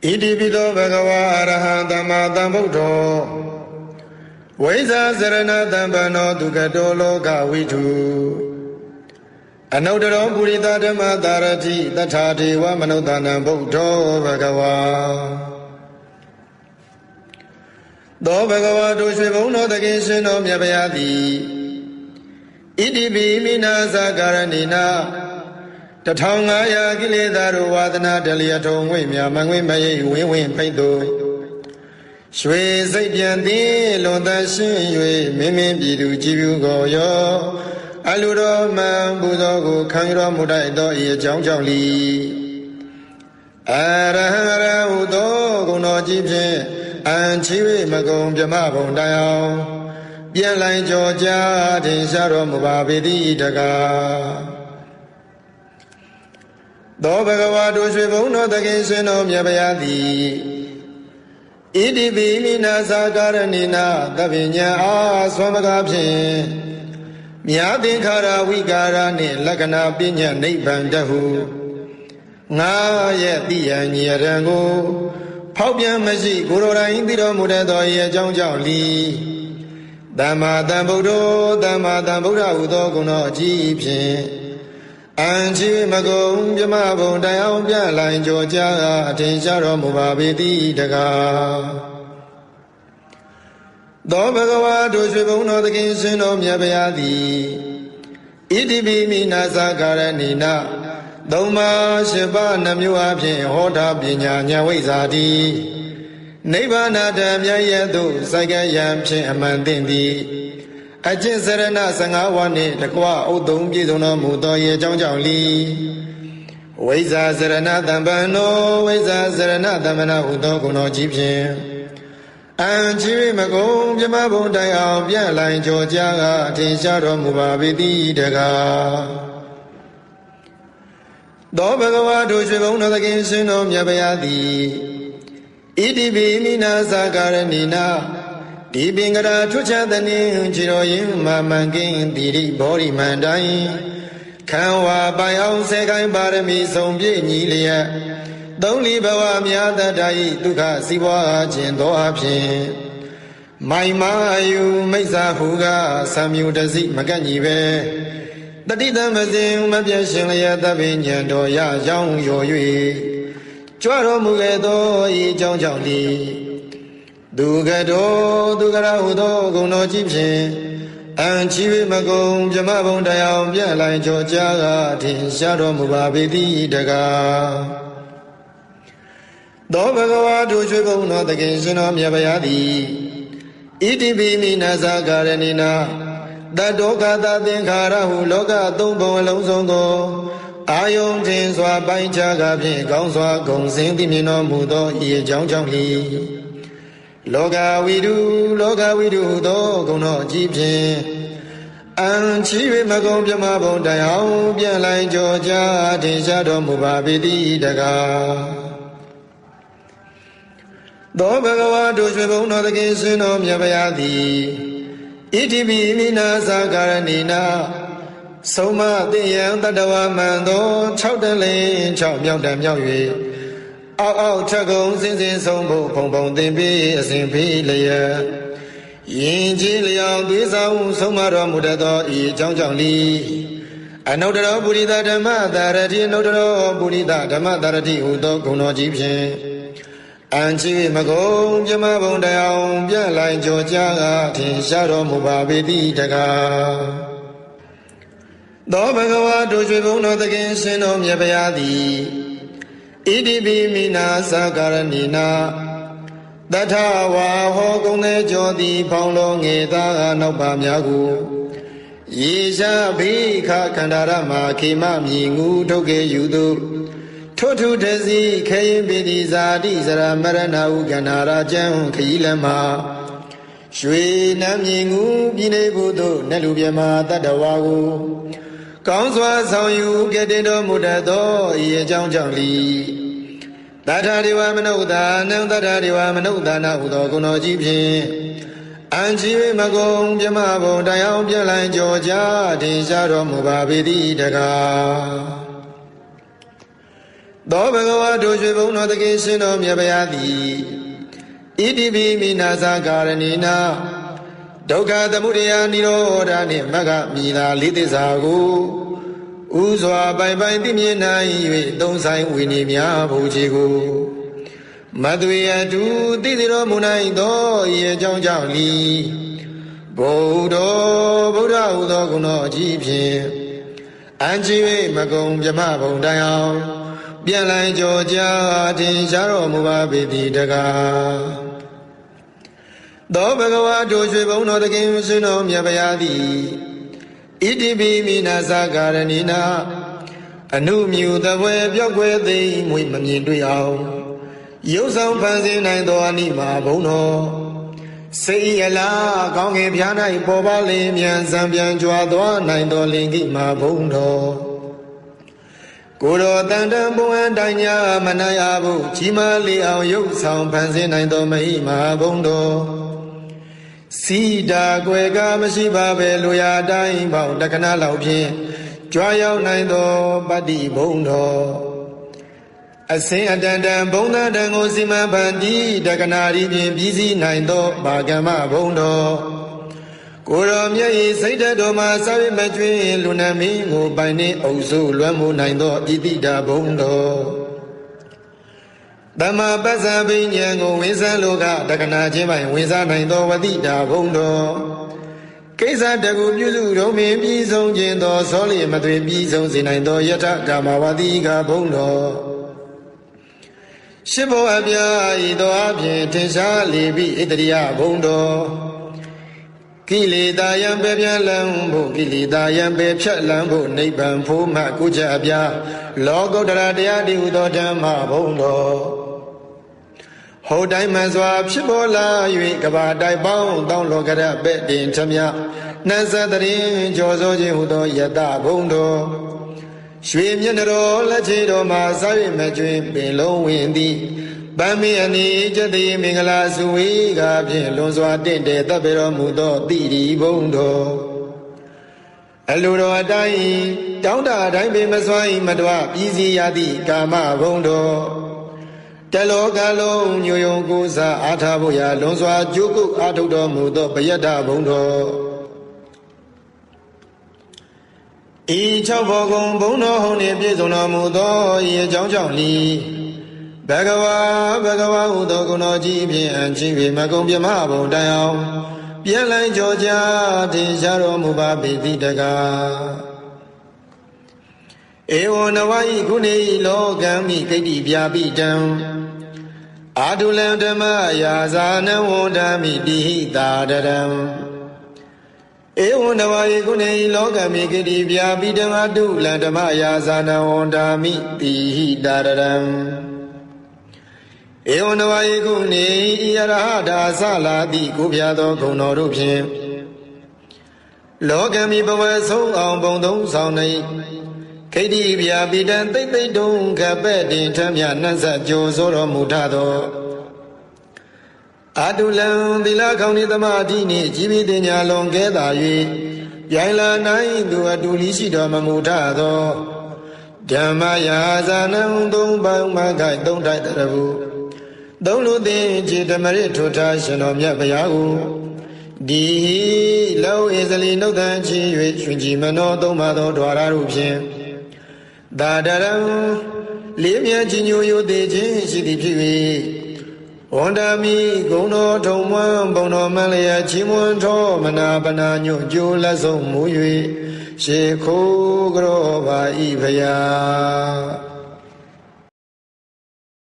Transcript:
ဣတိပိသောဘဂဝါအရဟံသမ္မာသမ္ဗုဒ္ဓောဝိဇ္ဇာစရဏတံပန္နောဒုက္ခတောလောကဝိတုအနုတ္တရောပုရိသဓမ္မတာရတိတထာဒေဝမနုဿာနံဗုဒ္ဓောဘဂဝါသောဘဂဝါတို့ရွှေဘုံတော်သခင်ရှင်တော်မြတ်ဗျာသည်ဣတိပိမိနာသကာရဏိနာ1500ကိလေသာတို့ဝါသနာတလျထုံဝိမြမငွေမရိပ်ဝင်းဝင်းဖိတ်သူရွှေစိတ်ပြန်သည်လွန်သရှင်း၍မင်းမင်းပြည်သူကြည်ဖြူကိုရောအလူတော်မှန်ပူဇော်ကိုခံရတော်မူတတ်သောဤအကြောင်းကြောင့်လီအရဟံရဟုသောဂုဏတော်ကြီးဖြင့်အံချီ၍မကုံပြမဘုံတိုင်အောင်ပြန်လိုင်းကြောကြားထင်ရှားတော်မူပါပေသည်တကားသောဘဂဝါတို့ရွှေဘုံတော်သခင်ရှင်တော်မြတ်ဗျာသည်ဣတိပိမိနာသကာရဏိနာသဗ္ဗညံအားဆွမ်းမကားဖြင့်မြာသင်္ခါရဝိကာရနှင့်လက္ခဏာပညာနိဗ္ဗာန်တဟုငါရဲ့တိယံညရံကိုဖောက်ပြန်မရှိကိုယ်တော်တိုင်သိတော်မူတတ်သောဤအကြောင်းကြောင့်လီသမ္မာသမ္ဗုဒ္ဓောသမ္မာသမ္ဗုဒ္ဓဟူသောဂုဏတော်အကြီးဖြင့်အံချီမကုံပြမဘုံတိုင်အောင်ပြလိုင်းကြောကြားအထင်ရှားတော်မူပါပေသည်တကားသောဘဂဝါတို့ရွှေဘုံတော်သခင်ရှင်တော်မြတ်ဗျာသည်ဣတိပိမိနာသကာရဏိနာသုံးပါး၈ပါးနှမျိုးအဖြင့်ဟောတာပညာဉာဏ်ဝိဇ္ဇာတိနိဗ္ဗာန်တမြတ်ရဲ့သို့စိုက်ကယံဖြင့်အမှန်သိသည်အကျင့်စရဏ15ဝါနှင့်တကွဥဒုံပြည့်စုံတော်မူသောရဲ့အကြောင်းကြောင့်လီဝိဇ္ဇာစရဏတံပန္နောဝိဇ္ဇာစရဏတမ္မနာဟုသောဂုဏတော်ကြီးဖြင့်အံချီမကုံပြမဘုံတိုင်အောင်ပြန့်လိုင်းကြောကြားကအထင်ရှားတော်မူပါပေသည်တကားသောဘဂဝါတို့ရွှေဘုံတော်သခင်ရှင်တော်မြတ်ဗျာသည်ဣတိပိမိနာသကာရဏိနာဒီပင်ကရာထွချသနှင့်ခြေတော်ရင်မမှန်ကင်းတိရိဘောရိမန္တိုင်ခံဝါပိုင်အောင်စေခိုင်းပါရမီဆုံးပြည့်ညီလျက်သုံးလီဘဝများတတ်တ၏ဒုက္ခစီးပွားခြင်းသောအဖြစ်မိုင်မာယူမိစ္ဆာဟုကသံမြူတစိမကန့်ညီပဲတတိတမစဉ်မပြတ်ရှင်လျက်သဗ္ဗညံတော်ရရောင်းရော၍ကြွတော်မူခဲ့သောဤအကြောင်းကြောင့်လီဒုက္ခတောဒုက္ခရဟုသောဂုဏ်တော်ကြီးဖြင့်အံချီမကုံပြမဘုံတရားပြန့်လိုက်ကြောကြားကထင်ရှားတော်မူပါပေသည်တကားသောဘဂဝါတို့ရွှေဘုံတော်သခင်ရှင်တော်မြတ်ဗျာသည်ဣတိပိမိနာသကာရဏိနာတတောကသသင်္ခါရဟုလောကသုံးဘုံအလုံးစုံကိုအာယုံထင်စွာပိုင်းခြားကဖြင့်ကောင်းစွာဂုံစင်သိမြင်တော်မူသောဤအကြောင်းကြောင့်လီလောကဝိတုသောဂုဏတော်ကြီးဖြင့်အံချီမကုံပြမဘုံတိုင်အောင်ပြန်လိုက်ကြောကြားထင်ရှားတော်မူပါပေသည်တကားသောဘဂဝါတို့ရွှေဘုံတော်သခင်ရှင်တော်မြတ်ဗျာသည်ဣတိပိမိနာသကာရဏိနာဆုံးမသိယံတတဝမံသော6တလင်း6မြောက်တံမြောက်၍အောက်ထက်ကုံစင်စင်ဆုံးဖို့ဖုံဖုံသင်ပြီးအစဉ်ဖိလျက်ယင်ကြီးလျောင်သွေးဆောင်ဆုံးမတော်မူတတ်သောဤအကြောင်းကြောင့်လီအနုတ္တရောပုရိသဓမ္မတာရတိအနုတ္တရောပုရိသဓမ္မတာရတိဟုသောဂုဏ်တော်ကြီးဖြင့်အံချီမကုံပြမဘုံတိုင်အောင်ပြန့်လိုက်ကြောကြားကထင်ရှားတော်မူပါပေသည်တကားသောဘဂဝါတို့ရွှေဘုံတော်သခင်ရှင်တော်မြတ်ဗျာသည်ဣတိပိမိနာသကာရဏိနာတထဝါဟောကုံသေးကြောသည်ဖောင်းလုံးငေသားနောက်ပါများကိုယေရှာဘိခခန္ဓာရမခေမမြည်ငူထုတ်ကေယူသူထွထုတစီခေယင်ပိတိဇာတိစရမရဏဟုကန္နာရာကျံခရီးလမရွှေနမ်းမြည်ငူပြည်နေဘုသို့နတ်လူမြမတတ္တဝါကိုကောင်းစွာဆောင်ယူကဲ့တင်တော်မူတတ်သောဤအကြောင်းကြောင့်လီတထာဒေဝမနုဿာနံတထာဒေဝမနုဿာနာဟုသောဂုဏ်တော်ကြီးဖြင့်အံချီမကုံပြမဘုံတိုင်အောင်ပြန့်လိုက်ကြောကြားထင်ရှားတော်မူပါပေသည်တကား သောဘဂဝါတို့ရွှေဘုံတော်တခင်ရှင်တော်မြတ်ဗျာသည်ဣတိပိမိနာဇာကာရဏိနာဒုက္ခသမုဒယနိရောဓနှင့်မဂ္ဂမိသာလေးသစ္စာကိုဥစွာပိုင်ပိုင်သိမြင်နိုင်၍သုံးဆိုင်ဝိနည်းများဘုရားကိုမသွေအတူသိသိတော်မူနိုင်သောဤအကြောင်းကြောင့်လီဗုဒ္ဓဟူသောဂုဏတော်ကြီးဖြင့်အံချီ၍မကုံပြမဘုံတိုင်အောင်ပြန်လည်ကြောကြားထင်ရှားတော်မူပါပေသည်တကားသောဘဂဝါတို့ရွှေဘုံတော်တခင်ရှင်တော်မြတ်ဗျာသည်ဣတိပိမိနာဇာကာရဏိနာအနုမြူတပွဲပြောက်ွယ်သိမ့်မွေမမြင်တွေ့အောင်ရုပ်ဆောင်ဖန်ဆင်းနိုင်သောအနိမာဘုံတော်စေရလားကောင်းကင်ဖျား၌ပေါ်ပါလင်းမြန်စံပြန်ကြွားသွားနိုင်သောလင်ကိမာဘုံတော်ကိုယ်တော်တန်တန်ဘုံအတိုင်းညာမနာရဘူးကြီးမားလေးအောင်ရုပ်ဆောင်ဖန်ဆင်းနိုင်သောမဟိမာဘုံတော်စီတာကွယ်ကားမရှိပါပဲလူရတိုင်းပေါင်းတက္ကနာလောက်ဖြင့်ကြွားရောက်နိုင်သောပတ္တိဘုံတော်အစင်အတန်တန်ဘုံတန်တန်ကိုစီမံဖန်တီးတက္ကနာရီဖြင့်ပြည်စည်းနိုင်သောဘာကမ္မဘုံတော်ကိုတော်မြတ်၏စိတ်ဓာတ်တော်မှာစာဝိမကျွင်းလူနာမင်းကိုပိုင်နှင့်အုပ်စုလွှမ်းမိုးနိုင်သောဣတိတာဘုံတော်တမပစ္စာပင်ဉ္ဇဉ်ကိုဝိဇ္ဇလောကတက္ကနာချင်းပိုင်ဝင်စားနိုင်သောဝတိတာဘုံတော်ကိစ္စတကူပြုစုတော်မင်ပြီးဆုံးခြင်းသောသောလျမသွေပြီးဆုံးစေနိုင်သောယထကာမဝတိကဘုံတော်ရှစ်ဘောအပြာဤသောအပြင်ထင်ရှားလေပြီးဣတရိယဘုံတော်ကိလေသာယံပေပြန်လန်းဖို့ကိလေသာယံပေဖြတ်လန်းဖို့နိဗ္ဗာန်ဖို့မှကုချက်အပြာလောကုတ္တရာတရားတည်ဟူသောဓမ္မဘုံတော်ဟောတိုင်းမှန်စွာဖြစ်ပေါ်လာ၍ကဘာတိုက်ပေါင်းတောင်းလောကရပဲ့တင်ထမြနှံစတရင်ကြောစောခြင်းဟူသောယတဘုံတော်ရွှေမျက်နှာတော်လက်ချေတော်မှာစားရမကျွင်းပင်လုံးဝင်သည်ဗမ်းမီအနိကျတိမင်္ဂလာစုဝေကဖြင့်လွန်စွာတင့်တယ်တပ်ပေတော်မူသောတိရီဘုံတော်အလိုတော်အတိုင်းတောင်းတအတိုင်းပင်မစွမ်းမတော်ပြည်စည်းရသည့်ကာမဘုံတော်တလောကလုံးညိုယုံကိုးစားအားထားဖို့ရာလွန်စွာကြိုးကုပ်အားထုတ်တော်မူသောပယတ္ထဘုံတော်ဤ၆ဘောကုံဘုံတော်ဟုန်နှင့်ပြည့်စုံတော်မူသောဤအကြောင်းကြောင့်လီဘဂဝါဟုသောဂုဏတော်ကြီးဖြင့်အချင်း၍မကုံပြမဘုံတိုင်အောင်ပြန်လည်ကြောကြားထင်ရှားတော်မူပါပေသည်တကားဧဝံနဝဤခုနေလောကံမိဂိတ္တိပြာပိတံအာတုလံဓမ္မယာဇာနဝန္ဓာမိတိဟိတာတရံဧဝံနဝဤခုနေလောကံမိဂိတ္တိပြာပိတံအာတုလံဓမ္မယာဇာနဝန္ဓာမိတိဟိတာတရံဧဝံနဝဤခုနေဤရဟတာသလာတိကိုပြသောဂုဏ်တော်တို့ဖြင့်လောကံမိဘဝဆုံးအောင်ဘုံသုံးဆောင်နေခိတ္တိဗျာပိတံသိသိတုံခပဲ့တင်ထမြနှံ့ဆက်ကြိုဆိုတော်မူထသောအာတုလံသီလခေါင်းဤသမာဓိနှင့်ជីវិတညာလွန်ကဲသာ၍ရိုင်လာနိုင်သူအတူလီရှိတော်မမူထသောဓမ္မယာဇာနံသုံးပေါင်းမခိုက်သုံးထိုက်တရဘူးသုံးလူသိခြေဓမ္မရထွထားရှင်တော်မြတ်ဗျာကိုဒီလောဧဇလီနှုတ်တန်ချီ၍ရှင်ကြည်မနောသုံးပါသောဓဝရတို့ဖြင့်သာဒရံလေးမြတ်ကြီးညိုယိုသေးခြင်းရှိသည်ဖြစ်၍ဝန္ဒာမိဂုံတော်ထုံမွန်းဘုံတော်မန်းလျက်ချီးမွမ်းထောမနာပနာညွတ်ကြိုးလက်ဆုံးမူ၍ရှေခိုးကြောပါဤဖျား